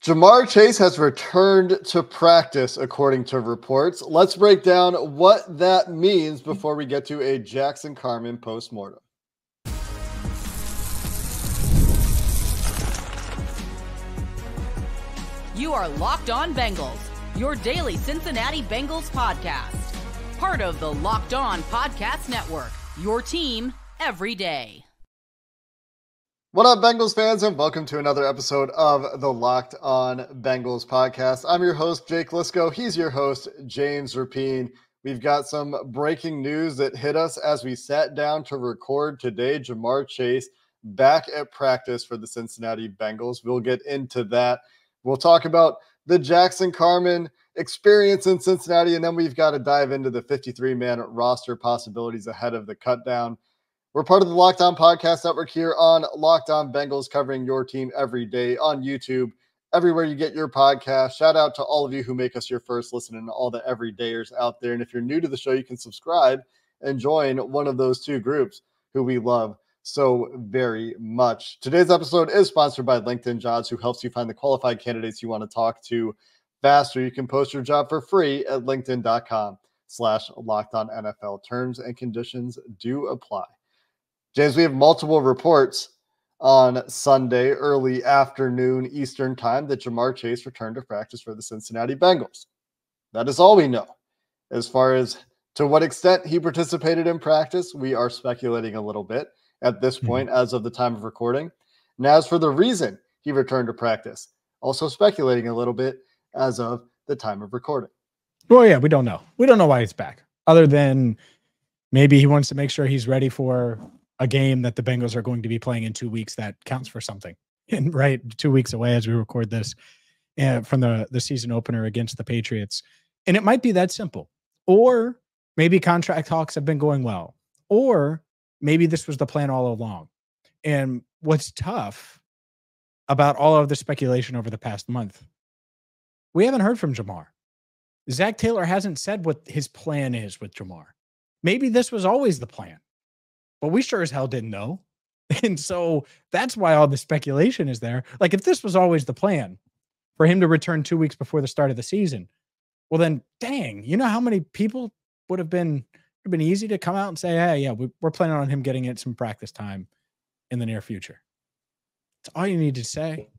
Jamar Chase has returned to practice, according to reports. Let's break down what that means before we get to a Jackson Carman postmortem. You are Locked On Bengals, your daily Cincinnati Bengals podcast. Part of the Locked On Podcast Network, your team every day. What up, Bengals fans, and welcome to another episode of the Locked On Bengals podcast. I'm your host, Jake Liscow. He's your host, James Rapien. We've got some breaking news that hit us as we sat down to record today. Jamar Chase back at practice for the Cincinnati Bengals. We'll get into that. We'll talk about the Jackson Carman experience in Cincinnati, and then we've got to dive into the 53-man roster possibilities ahead of the cutdown. We're part of the Locked On Podcast Network here on Locked On Bengals, covering your team every day on YouTube, everywhere you get your podcast. Shout out to all of you who make us your first listen and all the everydayers out there. And if you're new to the show, you can subscribe and join one of those two groups who we love so very much. Today's episode is sponsored by LinkedIn Jobs, who helps you find the qualified candidates you want to talk to faster. You can post your job for free at linkedin.com/LockedOnNFL. Terms and conditions do apply. James, we have multiple reports on Sunday, early afternoon Eastern time, that Jamar Chase returned to practice for the Cincinnati Bengals. That is all we know. As far as to what extent he participated in practice, we are speculating a little bit at this point as of the time of recording. And as for the reason he returned to practice, also speculating a little bit as of the time of recording. Well, yeah, we don't know. We don't know why he's back, other than maybe he wants to make sure he's ready for a game that the Bengals are going to be playing in 2 weeks that counts for something. And right, 2 weeks away as we record this, from the season opener against the Patriots. And it might be that simple. Or maybe contract talks have been going well. Or maybe this was the plan all along. And what's tough about all of the speculation over the past month, we haven't heard from Jamar. Zach Taylor hasn't said what his plan is with Jamar. Maybe this was always the plan, but we sure as hell didn't know. And so that's why all the speculation is there. Like, if this was always the plan for him to return 2 weeks before the start of the season, well then, dang, you know how many people would have been easy to come out and say, hey, yeah, we're planning on him getting it some practice time in the near future. That's all you need to say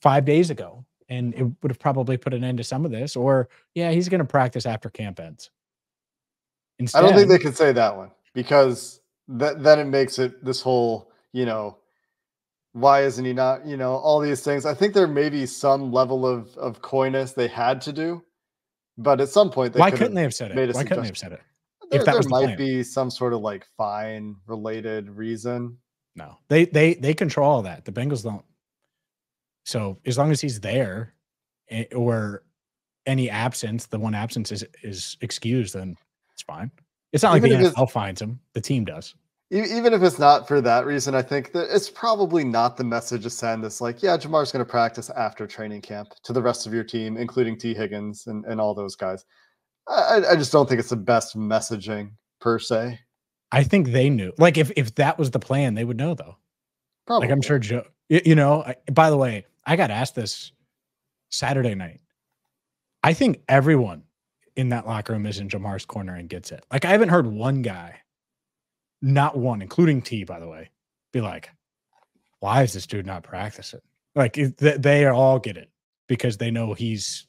5 days ago. And it would have probably put an end to some of this. Or, yeah, he's going to practice after camp ends. Instead, I don't think they could say that one, because then it makes it this whole, why isn't he not, all these things. I think there may be some level of coyness they had to do, but at some point, why couldn't they have said it? Why couldn't they have said it? If that was the plan. Might be some sort of like fine related reason. No, they control all that. The Bengals don't. So as long as he's there, or any absence, the one absence is excused, then it's fine. It's not like the NFL finds him. The team does. Even if it's not for that reason, I think that it's probably not the message to send. It's like, yeah, Jamar's going to practice after training camp to the rest of your team, including T. Higgins and all those guys. I just don't think it's the best messaging per se. I think they knew. Like, if that was the plan, they would know, though. Probably. Like, I'm sure Joe, by the way, I got asked this Saturday night. I think everyone in that locker room is in Jamar's corner and gets it. Like, I haven't heard one guy, not one, including T, by the way, be like, why is this dude not practicing? Like, they all get it because they know he's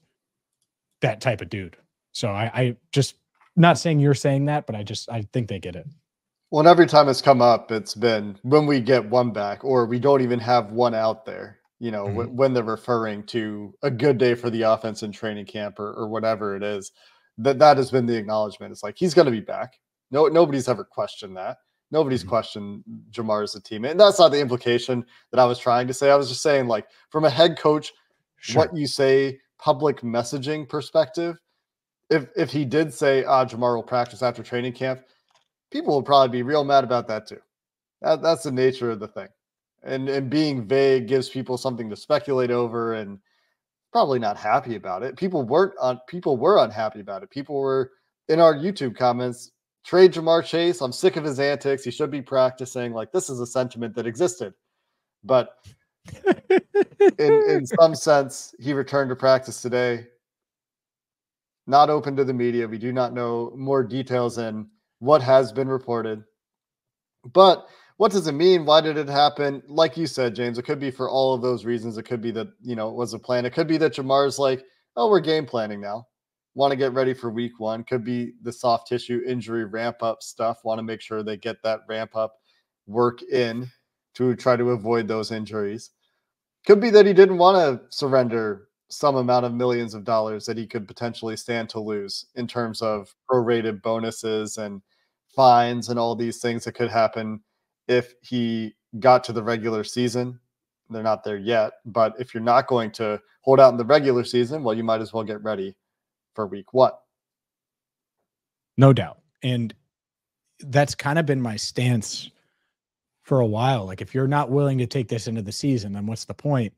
that type of dude. So I just, not saying you're saying that, but I think they get it. Well, and every time it's come up, it's been when we get one back or we don't even have one out there, when they're referring to a good day for the offense in training camp or whatever it is, that has been the acknowledgement. It's like, he's going to be back. No, nobody's ever questioned that. Nobody's questioned Jamar as a teammate. And that's not the implication that I was trying to say. I was just saying, like, from a head coach, what you say, public messaging perspective, if he did say, Jamar will practice after training camp, people will probably be real mad about that too. That's the nature of the thing. And being vague gives people something to speculate over and probably not happy about it. People were unhappy about it. People were in our YouTube comments, trade Jamar Chase. I'm sick of his antics. He should be practicing. Like, this is a sentiment that existed. But In some sense, he returned to practice today. Not open to the media. We do not know more details in what has been reported. But what does it mean? Why did it happen? Like you said, James, it could be for all of those reasons. It could be that, it was a plan. It could be that Jamar's like, oh, we're game planning now. Want to get ready for week 1. Could be the soft tissue injury ramp up stuff. Want to make sure they get that ramp up work in to try to avoid those injuries. Could be that he didn't want to surrender some amount of millions of dollars that he could potentially stand to lose in terms of prorated bonuses and fines and all these things that could happen if he got to the regular season. They're not there yet, but if you're not going to hold out in the regular season, well, you might as well get ready for week 1. No doubt. And that's kind of been my stance for a while. Like, if you're not willing to take this into the season, then what's the point?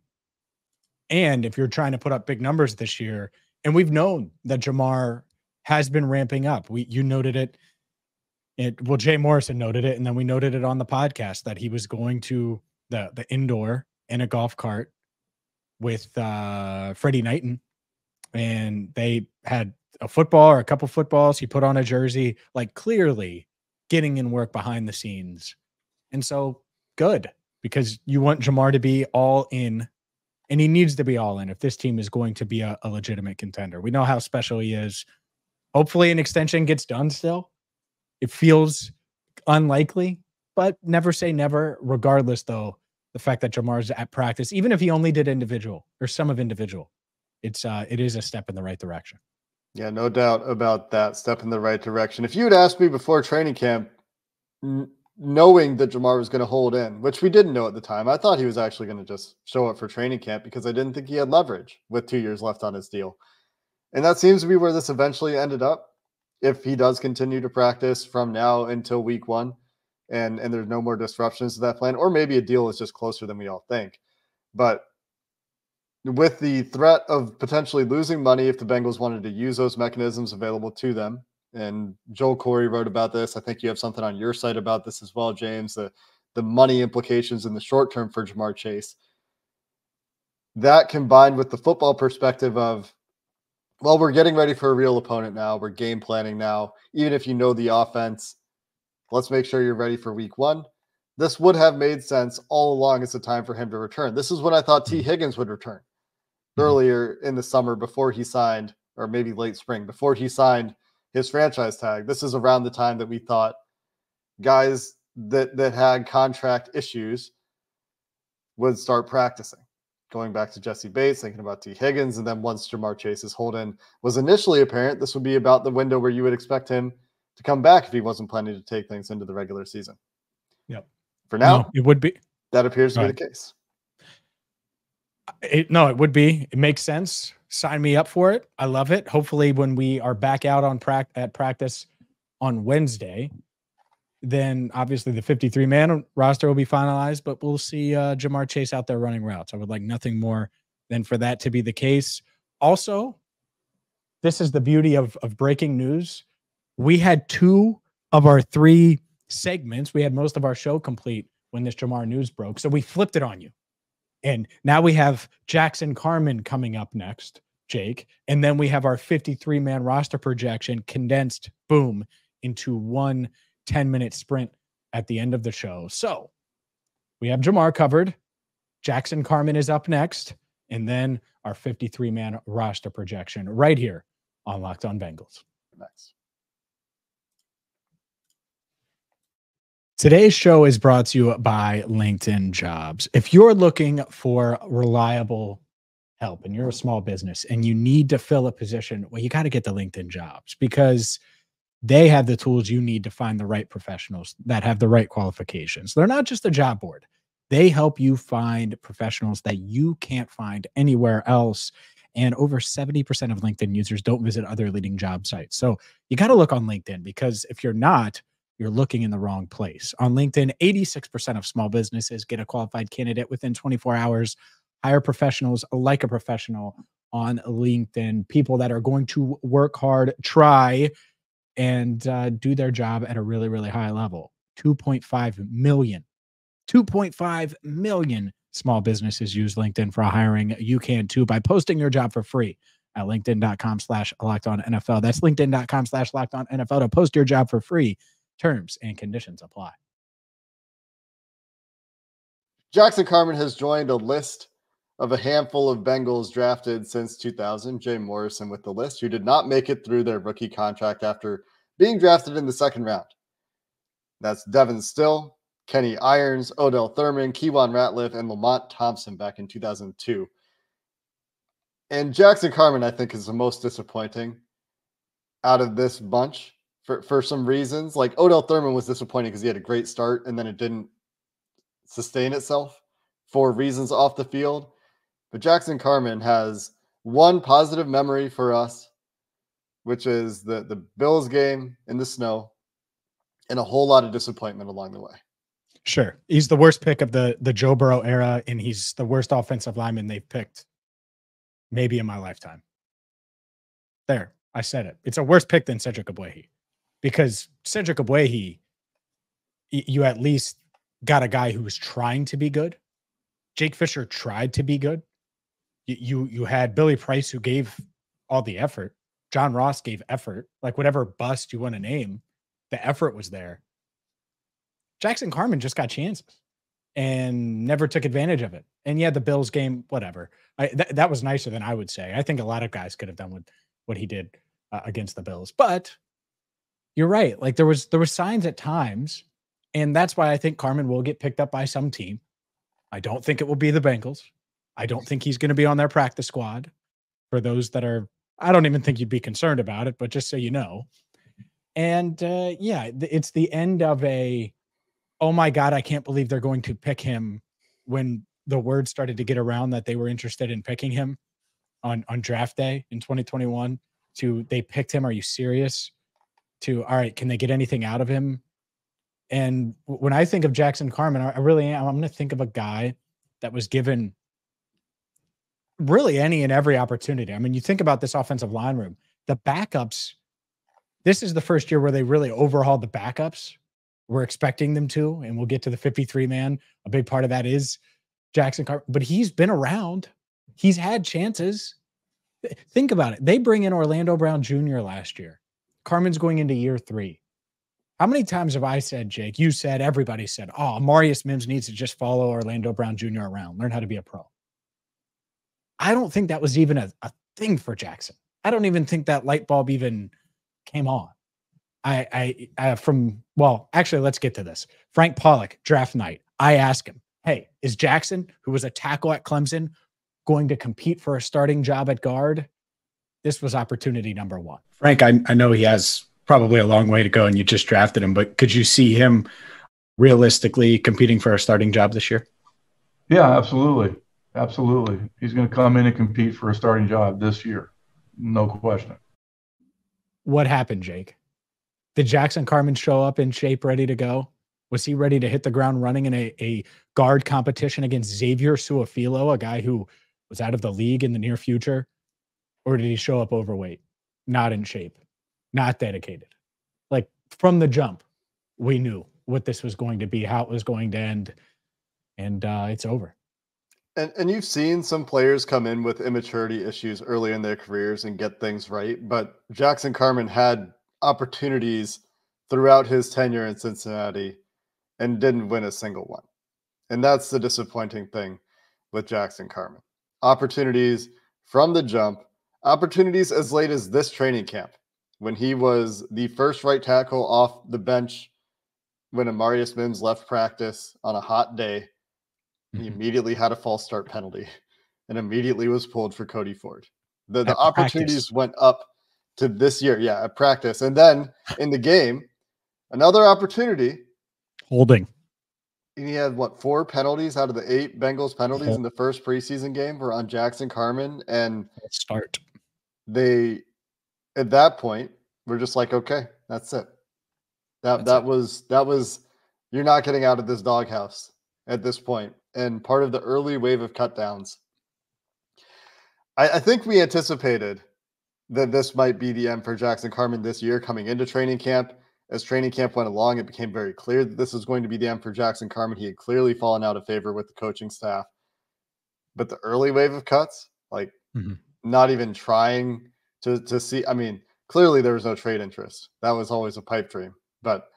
And if you're trying to put up big numbers this year, and we've known that Jamar has been ramping up. You noted it. Well, Jay Morrison noted it, and then we noted it on the podcast that he was going to the indoor in a golf cart with Freddie Knighton, and they had a football or a couple footballs. He put on a jersey, like clearly getting in work behind the scenes. And so good, because you want Jamar to be all in, and he needs to be all in if this team is going to be a legitimate contender. We know how special he is. Hopefully an extension gets done still. It feels unlikely, but never say never. Regardless, though, the fact that Jamar's at practice, even if he only did individual or some of individual, it is a step in the right direction. Yeah, no doubt about that. Step in the right direction. If you had asked me before training camp, knowing that Jamar was going to hold in, which we didn't know at the time, I thought he was actually going to just show up for training camp because I didn't think he had leverage with 2 years left on his deal. And that seems to be where this eventually ended up. If he does continue to practice from now until week 1 and there's no more disruptions to that plan, or maybe a deal is just closer than we all think. But with the threat of potentially losing money if the Bengals wanted to use those mechanisms available to them, and Joel Corey wrote about this. I think you have something on your site about this as well, James, the money implications in the short term for Jamar Chase. That combined with the football perspective of, well, we're getting ready for a real opponent now. We're game planning now. Even if you know the offense, let's make sure you're ready for week 1. This would have made sense all along as a time for him to return. This is when I thought T. Higgins would return earlier in the summer before he signed, or maybe late spring, before he signed his franchise tag. This is around the time that we thought guys that had contract issues would start practicing. Going back to Jesse Bates, thinking about T. Higgins, and then once Jamar Chase's hold-in was initially apparent, this would be about the window where you would expect him to come back if he wasn't planning to take things into the regular season. Yep. For now, no, it would be. That appears to be the case. It would be. It makes sense. Sign me up for it. I love it. Hopefully when we are back out at practice on Wednesday, then obviously the 53-man roster will be finalized, but we'll see Jamar Chase out there running routes. I would like nothing more than for that to be the case. Also, this is the beauty of breaking news. We had 2 of our 3 segments. We had most of our show complete when this Jamar news broke. So we flipped it on you. And now we have Jackson Carman coming up next, Jake. And then we have our 53-man roster projection condensed, boom, into one 10-minute sprint at the end of the show. So we have Jamar covered. Jackson Carman is up next. And then our 53-man roster projection right here on Locked On Bengals. Nice. Today's show is brought to you by LinkedIn Jobs. If you're looking for reliable help and you're a small business and you need to fill a position, well, you got to get to LinkedIn Jobs because they have the tools you need to find the right professionals that have the right qualifications. They're not just a job board. They help you find professionals that you can't find anywhere else. And over 70% of LinkedIn users don't visit other leading job sites. So you got to look on LinkedIn, because if you're not, you're looking in the wrong place. On LinkedIn, 86% of small businesses get a qualified candidate within 24 hours. Hire professionals like a professional on LinkedIn, people that are going to work hard, try, and do their job at a really, really high level. 2.5 million small businesses use LinkedIn for hiring. You can too by posting your job for free at linkedin.com/LockedOnNFL. That's linkedin.com/LockedOnNFL to post your job for free. Terms and conditions apply. Jackson Carman has joined a list of a handful of Bengals drafted since 2000. Jay Morrison with the list, who did not make it through their rookie contract after being drafted in the second round. That's Devin Still, Kenny Irons, Odell Thurman, Keywan Ratliff, and Lamont Thompson back in 2002. And Jackson Carman, I think, is the most disappointing out of this bunch for some reasons. Like Odell Thurman was disappointing because he had a great start and then it didn't sustain itself for reasons off the field. But Jackson Carman has one positive memory for us, which is the Bills game in the snow, and a whole lot of disappointment along the way. Sure. He's the worst pick of the Joe Burrow era, and he's the worst offensive lineman they've picked maybe in my lifetime. There, I said it. It's a worse pick than Cedric Ogbuehi, because Cedric Ogbuehi, you at least got a guy who was trying to be good. Jake Fisher tried to be good. You had Billy Price, who gave all the effort. John Ross gave effort. Like whatever bust you want to name, the effort was there. Jackson Carman just got chances and never took advantage of it. And yeah, the Bills game, whatever. That was nicer than I would say. I think a lot of guys could have done what he did against the Bills. But you're right. Like there was signs at times, and that's why I think Carman will get picked up by some team. I don't think it will be the Bengals. I don't think he's going to be on their practice squad. For those that are, I don't even think you'd be concerned about it, but just so you know. And yeah, it's the end of oh my God, I can't believe they're going to pick him, when the word started to get around that they were interested in picking him on draft day in 2021, to they picked him. Are you serious? To, all right, can they get anything out of him? And when I think of Jackson Carman, I really am. I'm going to think of a guy that was given really any and every opportunity. I mean, you think about this offensive line room, the backups. This is the first year where they really overhauled the backups. We're expecting them to, and we'll get to the 53 man. A big part of that is Jackson Carman, but he's been around. He's had chances. Think about it. They bring in Orlando Brown Jr. last year. Carman's going into year 3. How many times have I said, Jake, you said, everybody said, oh, Marius Mims needs to just follow Orlando Brown Jr. around, learn how to be a pro. I don't think that was even a thing for Jackson. I don't even think that light bulb even came on. Well, actually, let's get to this. Frank Pollock, draft night. I asked him, hey, is Jackson, who was a tackle at Clemson, going to compete for a starting job at guard? This was opportunity number 1. Frank, I know he has probably a long way to go and you just drafted him, but could you see him realistically competing for a starting job this year? Yeah, absolutely. Absolutely. He's going to come in and compete for a starting job this year. No question. What happened, Jake? Did Jackson Carman show up in shape, ready to go? Was he ready to hit the ground running in a guard competition against Xavier Su'a-Filo, a guy who was out of the league in the near future? Or did he show up overweight, not in shape, not dedicated? Like from the jump, we knew what this was going to be, how it was going to end, and it's over. And you've seen some players come in with immaturity issues early in their careers and get things right, but Jackson Carman had opportunities throughout his tenure in Cincinnati and didn't win a single one. And that's the disappointing thing with Jackson Carman. Opportunities from the jump, opportunities as late as this training camp, when he was the first right tackle off the bench when Amarius Mims left practice on a hot day. He immediately had a false start penalty and immediately was pulled for Cody Ford. The opportunities went up to this year. Yeah, at practice. And then in the game, another opportunity. Holding. He had, 4 penalties out of the 8 Bengals penalties in the first preseason game were on Jackson Carman. And start. They, at that point, were just like, okay, that's it. That was, you're not getting out of this doghouse at this point. And part of the early wave of cutdowns. I think we anticipated that this might be the end for Jackson Carman this year coming into training camp. As training camp went along, it became very clear that this was going to be the end for Jackson Carman. He had clearly fallen out of favor with the coaching staff. but the early wave of cuts, like not even trying to see. I mean, clearly there was no trade interest. That was always a pipe dream, but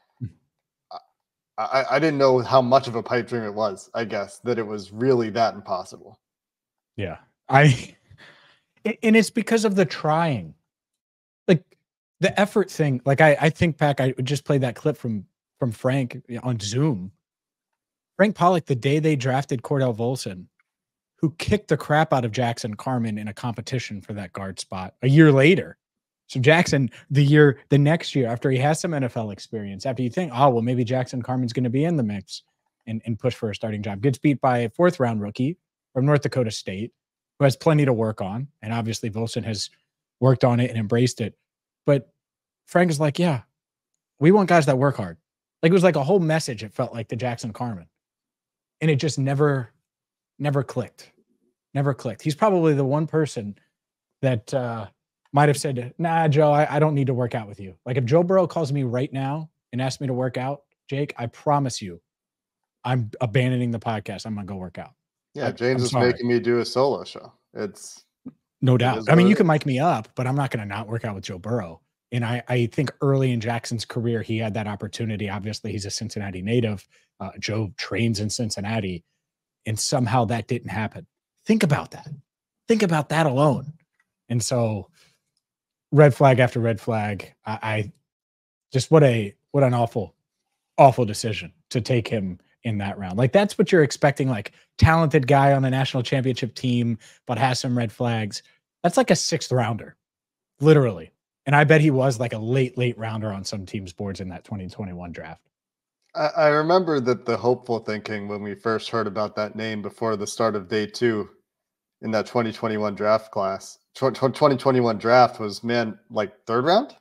I didn't know how much of a pipe dream it was, I guess, that it was really that impossible. Yeah. And it's because of the trying. Like the effort thing. Like I think back, I just played that clip from Frank on Zoom. Frank Pollock, the day they drafted Cordell Volson, who kicked the crap out of Jackson Carman in a competition for that guard spot a year later. So Jackson, the next year, after he has some NFL experience, after you think, oh, well, maybe Jackson Carman's going to be in the mix and push for a starting job, gets beat by a 4th round rookie from North Dakota State, who has plenty to work on. And obviously Volson has worked on it and embraced it. But Frank is like, yeah, we want guys that work hard. Like it was like a whole message, it felt like, to Jackson Carman. And it just never clicked. Never clicked. He's probably the one person that might have said, nah, Joe, I don't need to work out with you. Like if Joe Burrow calls me right now and asks me to work out, Jake, I promise you, I'm abandoning the podcast. I'm going to go work out. Yeah, James is making me do a solo show. It's no doubt. I mean, you can mic me up, but I'm not going to not work out with Joe Burrow. And I think early in Jackson's career, he had that opportunity. Obviously, he's a Cincinnati native. Joe trains in Cincinnati, and somehow that didn't happen. Think about that. Think about that alone. And so red flag after red flag. I just what an awful decision to take him in that round. Like that's what you're expecting, like talented guy on the national championship team, but has some red flags. That's like a 6th rounder, literally. And I bet he was like a late rounder on some teams' boards in that 2021 draft. I remember that the hopeful thinking when we first heard about that name before the start of day 2 in that 2021 draft class. 2021 draft was, man, like 3rd round?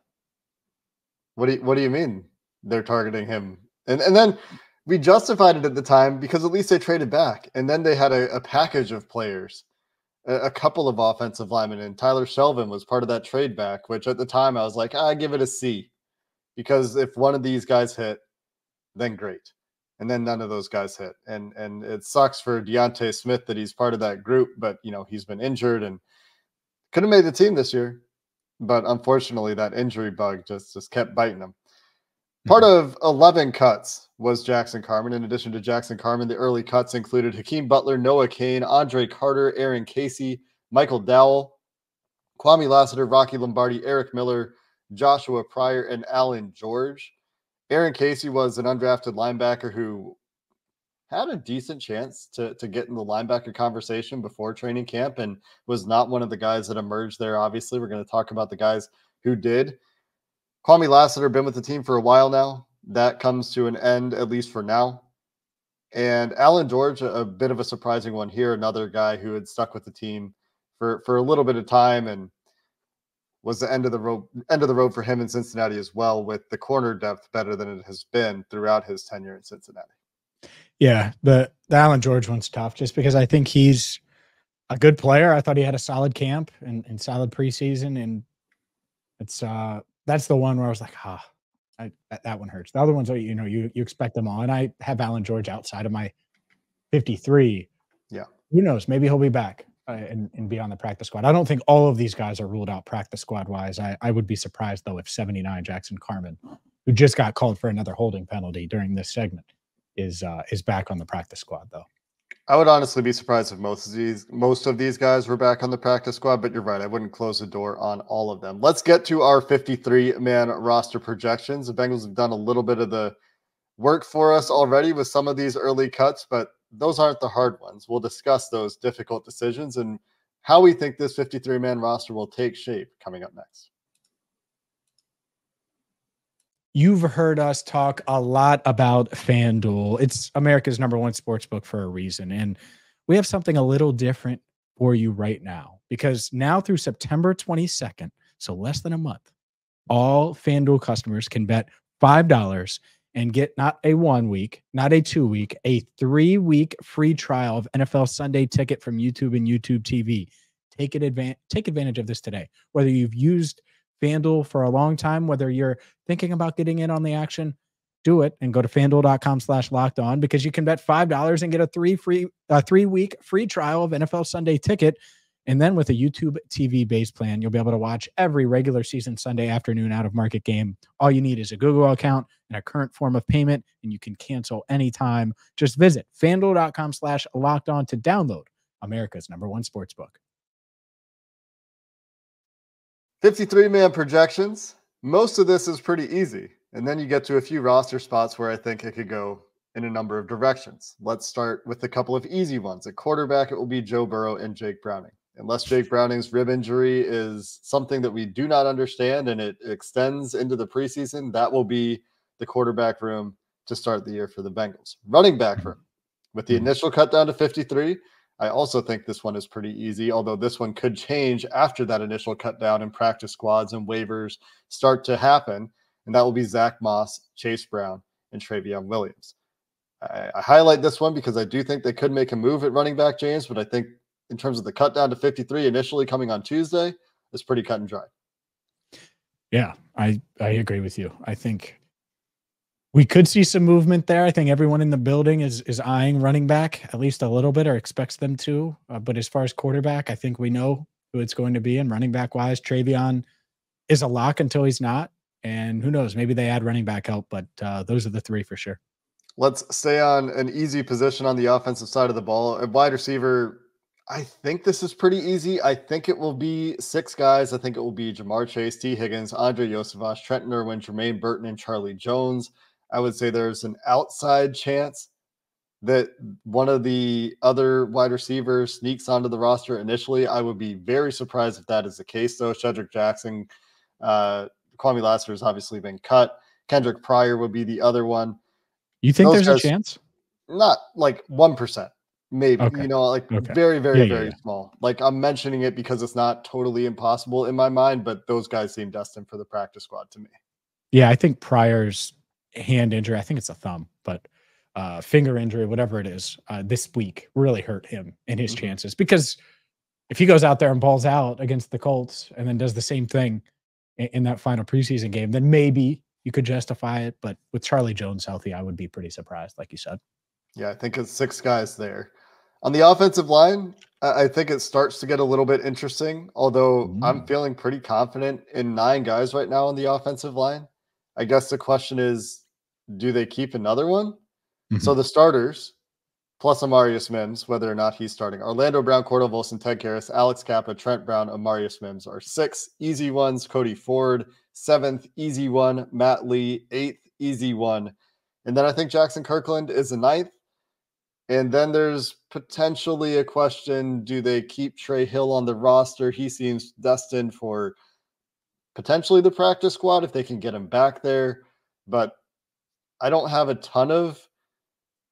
What do you mean they're targeting him? And then we justified it at the time because at least they traded back. And then they had a package of players, a couple of offensive linemen, and Tyler Shelvin was part of that trade back, which at the time I was like, I give it a C, because if one of these guys hit, then great. And then none of those guys hit. And it sucks for Deontay Smith that he's part of that group, but he's been injured and could have made the team this year. But unfortunately, that injury bug just kept biting him. Part of 11 cuts was Jackson Carman. In addition to Jackson Carman, the early cuts included Hakeem Butler, Noah Cain, Andre Carter, Aaron Casey, Michael Dowell, Kwame Lassiter, Rocky Lombardi, Eric Miller, Joshua Pryor, and Alan George. Aaron Casey was an undrafted linebacker who had a decent chance to get in the linebacker conversation before training camp and was not one of the guys that emerged there. Obviously, we're going to talk about the guys who did. Kwame Lassiter been with the team for a while now. That comes to an end, at least for now. And Alan George, a bit of a surprising one here, another guy who had stuck with the team for a little bit of time and was the end of the road for him in Cincinnati as well, with the corner depth better than it has been throughout his tenure in Cincinnati. Yeah, the Alan George one's tough just because I think he's a good player. I thought he had a solid camp and solid preseason, and it's that's the one where I was like, that one hurts. The other ones are, you expect them all. And I have Alan George outside of my 53. Yeah. Who knows? Maybe he'll be back and be on the practice squad. I don't think all of these guys are ruled out practice squad wise. I would be surprised though if 79 Jackson Carman, who just got called for another holding penalty during this segment, is back on the practice squad though. I would honestly be surprised if most of these guys were back on the practice squad, but you're right. I wouldn't close the door on all of them. Let's get to our 53-man roster projections. The Bengals have done a little bit of the work for us already with some of these early cuts, but those aren't the hard ones. We'll discuss those difficult decisions and how we think this 53-man roster will take shape coming up next. You've heard us talk a lot about FanDuel. It's America's #1 sportsbook for a reason. And we have something a little different for you right now, because now through September 22nd, so less than a month, all FanDuel customers can bet $5 and get not a 1 week, not a 2 week, a 3-week free trial of NFL Sunday Ticket from YouTube and YouTube TV. Take advantage of this today. Whether you've used FanDuel for a long time, whether you're thinking about getting in on the action, do it and go to FanDuel.com/locked on, because you can bet $5 and get a 3-week free trial of NFL Sunday Ticket. And then with a YouTube TV base plan, you'll be able to watch every regular season Sunday afternoon out of market game. All you need is a Google account and a current form of payment, and you can cancel anytime. Just visit FanDuel.com/locked on to download America's #1 sportsbook. 53-man projections. Most of this is pretty easy. And then you get to a few roster spots where I think it could go in a number of directions. Let's start with a couple of easy ones. At quarterback, it will be Joe Burrow and Jake Browning. Unless Jake Browning's rib injury is something that we do not understand and it extends into the preseason, that will be the quarterback room to start the year for the Bengals. Running back room, with the initial cut down to 53, I also think this one is pretty easy, although this one could change after that initial cut down and practice squads and waivers start to happen. And that will be Zach Moss, Chase Brown, and Travion Williams. I highlight this one because I do think they could make a move at running back, James, but I think in terms of the cut down to 53 initially coming on Tuesday, it's pretty cut and dry. Yeah, I agree with you. I think we could see some movement there. I think everyone in the building is eyeing running back at least a little bit, or expects them to. But as far as quarterback, I think we know who it's going to be. And running back wise, Travion is a lock until he's not. And who knows, maybe they add running back help, but those are the three for sure. Let's stay on an easy position on the offensive side of the ball. At wide receiver, I think this is pretty easy. I think it will be 6 guys. I think it will be Jamar Chase, T. Higgins, Andre Yosevach, Trenton Irwin, Jermaine Burton, and Charlie Jones. I would say there's an outside chance that one of the other wide receivers sneaks onto the roster initially. I would be very surprised if that is the case, though. Shedrick Jackson, Kwame Lassiter has obviously been cut. Kendrick Pryor would be the other one. You think there's a chance? Not like 1%, maybe. Okay. Very, very, very small. Like, I'm mentioning it because it's not totally impossible in my mind, but those guys seem destined for the practice squad to me. Yeah, I think Pryor's hand injury, I think it's a thumb, but finger injury, whatever it is, this week really hurt him and his chances. Because if he goes out there and balls out against the Colts and then does the same thing in that final preseason game, then maybe you could justify it. But with Charlie Jones healthy, I would be pretty surprised, like you said. Yeah, I think it's 6 guys there. On the offensive line, I think it starts to get a little bit interesting, although I'm feeling pretty confident in 9 guys right now on the offensive line. I guess the question is, do they keep another one? So the starters, plus Amarius Mims, whether or not he's starting, Orlando Brown, Cordell Volson, Ted Karras, Alex Kappa, Trent Brown, Amarius Mims are 6 easy ones. Cody Ford, 7th easy one. Matt Lee, 8th easy one. And then I think Jackson Kirkland is the 9th. And then there's potentially a question, do they keep Trey Hill on the roster? He seems destined for potentially the practice squad if they can get him back there. But I don't have a ton of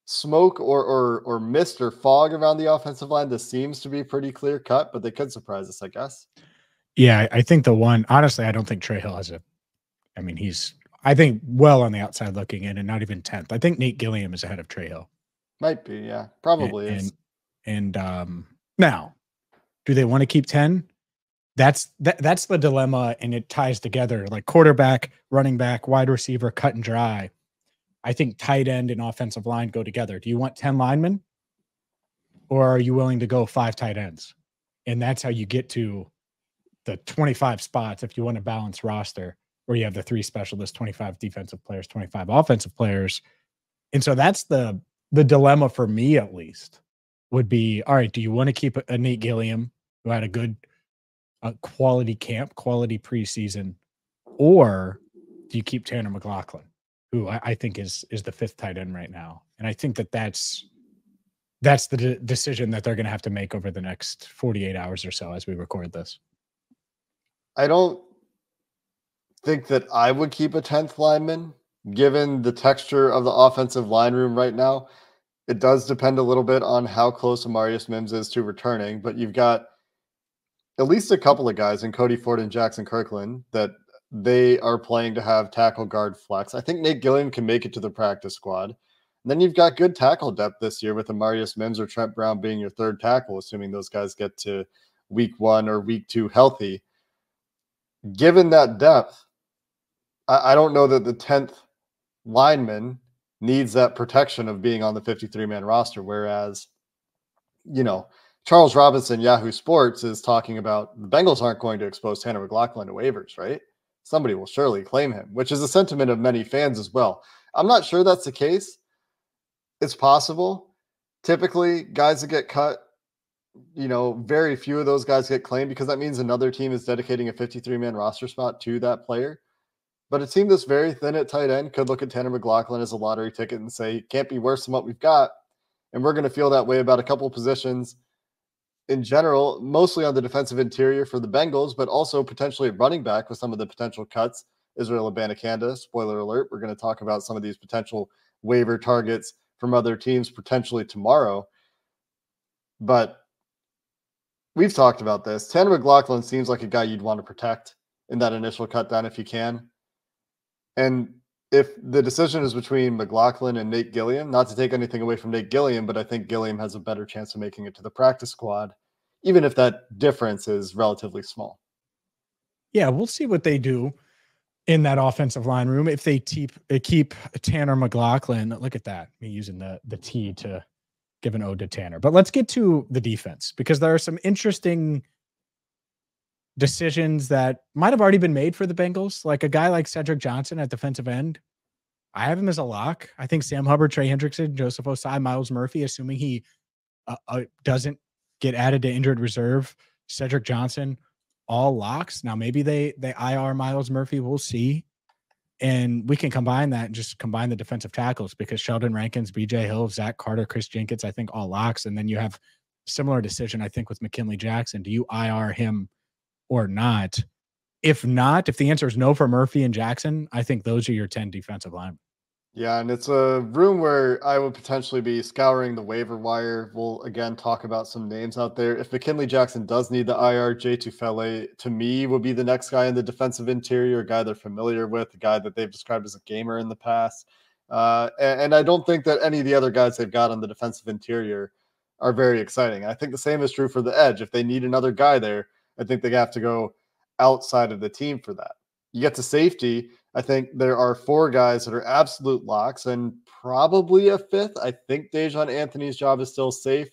smoke or mist or fog around the offensive line. This seems to be pretty clear cut, but they could surprise us, I guess. Yeah, I think the one, honestly, I don't think Trey Hill has he's, I think, well on the outside looking in and not even 10th. I think Nate Gilliam is ahead of Trey Hill. Might be, yeah. Probably is. And now, do they want to keep 10? That's the dilemma, and it ties together like quarterback, running back, wide receiver, cut and dry. I think tight end and offensive line go together. Do you want 10 linemen, or are you willing to go 5 tight ends? And that's how you get to the 25 spots if you want a balanced roster where you have the 3 specialists, 25 defensive players, 25 offensive players. And so that's the dilemma for me, at least, would be, all right, do you want to keep a Nate Gilliam who had a good quality camp, quality preseason, or do you keep Tanner McLaughlin, who I think is the 5th tight end right now? And I think that's the decision that they're going to have to make over the next 48 hours or so as we record this. I don't think that I would keep a 10th lineman, given the texture of the offensive line room right now. It does depend a little bit on how close Amarius Mims is to returning, but you've got at least a couple of guys in Cody Ford and Jackson Kirkland that they are playing to have tackle guard flex. I think Nate Gilliam can make it to the practice squad. And then you've got good tackle depth this year with Amarius Mims or Trent Brown being your 3rd tackle, assuming those guys get to week 1 or week 2 healthy. Given that depth, I don't know that the 10th lineman needs that protection of being on the 53-man roster. Whereas, Charles Robinson, Yahoo Sports, is talking about the Bengals aren't going to expose Tanner McLachlan to waivers, right? Somebody will surely claim him, which is a sentiment of many fans as well. I'm not sure that's the case. It's possible. Typically, guys that get cut, very few of those guys get claimed because that means another team is dedicating a 53-man roster spot to that player. But a team that's very thin at tight end could look at Tanner McLachlan as a lottery ticket and say, can't be worse than what we've got. And we're going to feel that way about a couple positions in general, mostly on the defensive interior for the Bengals, but also potentially at running back with some of the potential cuts. Israel Abanikanda, spoiler alert, we're going to talk about some of these potential waiver targets from other teams potentially tomorrow. But we've talked about this. Tanner McLachlan seems like a guy you'd want to protect in that initial cut down if you can. And if the decision is between McLachlan and Nate Gilliam, not to take anything away from Nate Gilliam, but I think Gilliam has a better chance of making it to the practice squad, even if that difference is relatively small. Yeah, we'll see what they do in that offensive line room. If they keep Tanner McLachlan, look at that, me using the T to give an ode to Tanner. But let's get to the defense, because there are some interesting decisions that might have already been made for the Bengals. Like a guy like Cedric Johnson at defensive end, I have him as a lock. I think Sam Hubbard, Trey Hendrickson, Joseph Osai, Miles Murphy, assuming he doesn't get added to injured reserve, Cedric Johnson, all locks. Now maybe they IR Miles Murphy, we'll see. And we can combine that and just combine the defensive tackles, because Sheldon Rankins, BJ Hill, Zach Carter, Chris Jenkins, I think all locks. And then you have similar decision, I think, with McKinley Jackson. Do you IR him or not? If not, if the answer is no for Murphy and Jackson, I think those are your 10 defensive linemen. Yeah, and it's a room where I would potentially be scouring the waiver wire. We'll, again, talk about some names out there. If McKinley Jackson does need the IR, Jay Tufele, to me, will be the next guy in the defensive interior, a guy they're familiar with, a guy that they've described as a gamer in the past. And I don't think that any of the other guys they've got on the defensive interior are very exciting. I think the same is true for the edge. If they need another guy there, I think they have to go outside of the team for that. You get to safety. I think there are 4 guys that are absolute locks and probably a 5th. I think Dejon Anthony's job is still safe.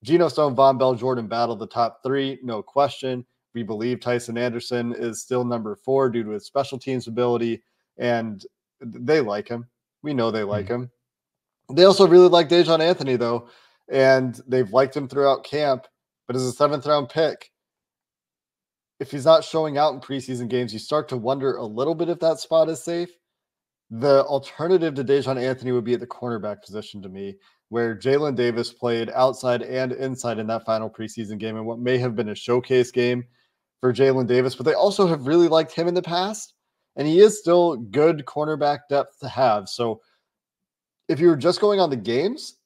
Geno Stone, Von Bell, Jordan Battle, the top 3, no question. We believe Tyson Anderson is still number 4 due to his special teams ability, and they like him. We know they like him. They also really like Dejon Anthony, though, and they've liked him throughout camp, but as a 7th-round pick, if he's not showing out in preseason games, you start to wonder a little bit if that spot is safe. The alternative to Dejon Anthony would be at the cornerback position to me, where Jalen Davis played outside and inside in that final preseason game and what may have been a showcase game for Jalen Davis, but they also have really liked him in the past, and he is still good cornerback depth to have. So if you were just going on the games,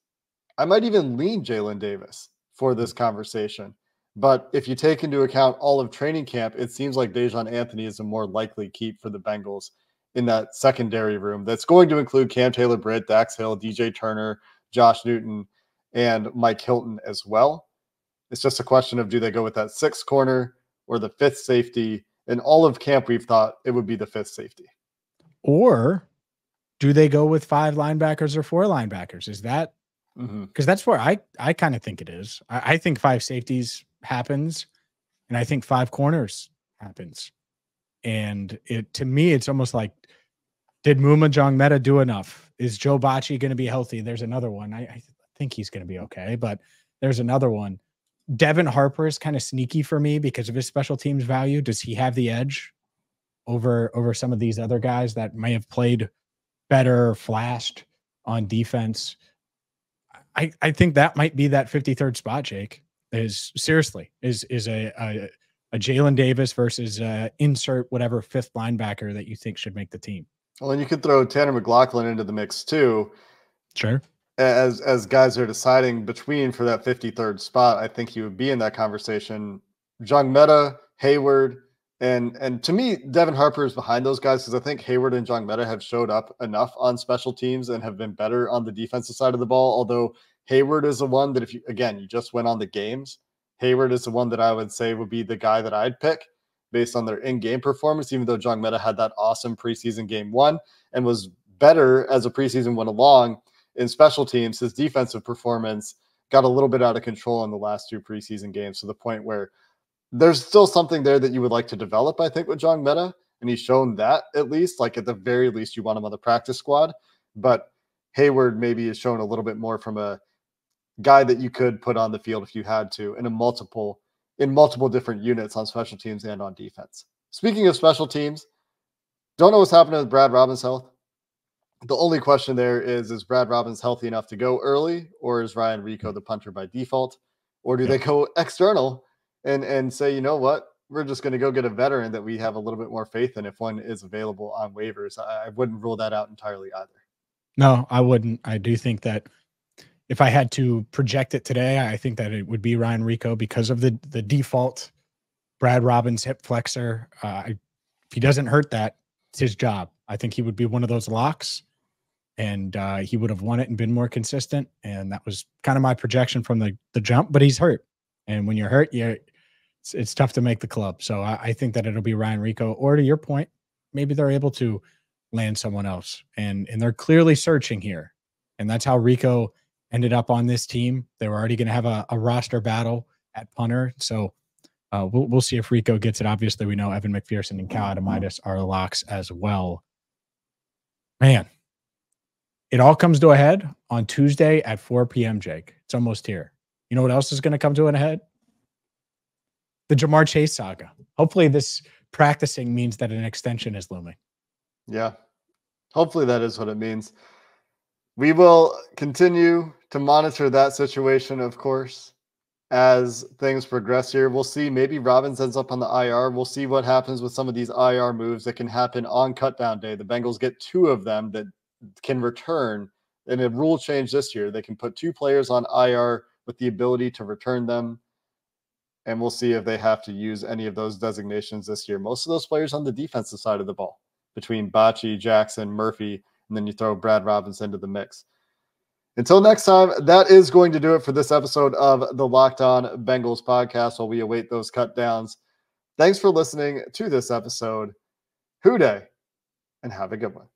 I might even lean Jalen Davis for this conversation. But if you take into account all of training camp, it seems like Dejon Anthony is a more likely keep for the Bengals in that secondary room. That's going to include Cam Taylor-Britt, Dax Hill, DJ Turner, Josh Newton, and Mike Hilton as well. It's just a question of, do they go with that 6th corner or the 5th safety? In all of camp, we've thought it would be the 5th safety. Or do they go with 5 linebackers or 4 linebackers? Is that because that's where I kind of think it is. I think 5 safeties happens, and I think 5 corners happens. And to me, it's almost like, did Muma Jongmeta do enough? Is Joe Bacci going to be healthy? There's another one. I think he's going to be okay, but there's another one. Devin Harper is kind of sneaky for me because of his special teams value. Does he have the edge over some of these other guys that may have played better or flashed on defense? I think that might be that 53rd spot, Jake. Is a Jalen Davis versus insert whatever 5th linebacker that you think should make the team. Well, and you could throw Tanner McLachlan into the mix too. Sure. As guys are deciding between for that 53rd spot, I think he would be in that conversation. Jongmeta, Hayward, and to me, Devin Harper is behind those guys because I think Hayward and Jongmeta have showed up enough on special teams and have been better on the defensive side of the ball. Although Hayward is the one that, if you just went on the games, Hayward is the one that I would say would be the guy that I'd pick based on their in-game performance, even though Jongmeta had that awesome preseason game 1 and was better as the preseason went along in special teams. His defensive performance got a little bit out of control in the last 2 preseason games, to the point where there's still something there that you would like to develop, I think, with John Meta. And he's shown that, at least, like at the very least, you want him on the practice squad. But Hayward maybe has shown a little bit more from a guy that you could put on the field if you had to in multiple different units on special teams and on defense. Speaking of special teams, don't know what's happening with Brad Robbins' health. The only question there is Brad Robbins healthy enough to go early, or is Ryan Rico the punter by default? Or do they go external and say, you know what, we're just going to go get a veteran that we have a little bit more faith in if one is available on waivers? I wouldn't rule that out entirely either. No, I wouldn't. I do think that if I had to project it today, I think that it would be Ryan Rico because of the default Brad Robbins hip flexor. If he doesn't hurt that, it's his job. I think he would be one of those locks, and he would have won it and been more consistent. And that was kind of my projection from the jump, but he's hurt. And when you're hurt, it's tough to make the club. So I think that it'll be Ryan Rico, or to your point, maybe they're able to land someone else. And they're clearly searching here. And that's how Rico ended up on this team. They were already going to have a roster battle at punter. So we'll see if Rico gets it. Obviously, we know Evan McPherson and Cal Adamitis are locks as well. Man, it all comes to a head on Tuesday at 4 p.m., Jake. It's almost here. You know what else is going to come to an head? The Jamar Chase saga. Hopefully this practicing means that an extension is looming. Yeah, hopefully that is what it means. We will continue to monitor that situation, of course, as things progress here. We'll see. Maybe Robbins ends up on the IR. We'll see what happens with some of these IR moves that can happen on cutdown day. The Bengals get 2 of them that can return. In a rule change this year, they can put 2 players on IR with the ability to return them. And we'll see if they have to use any of those designations this year. Most of those players on the defensive side of the ball, between Bocce, Jackson, Murphy, and then you throw Brad Robbins into the mix. Until next time, that is going to do it for this episode of the Locked On Bengals podcast while we await those cut downs. Thanks for listening to this episode. Hoo day, and have a good one.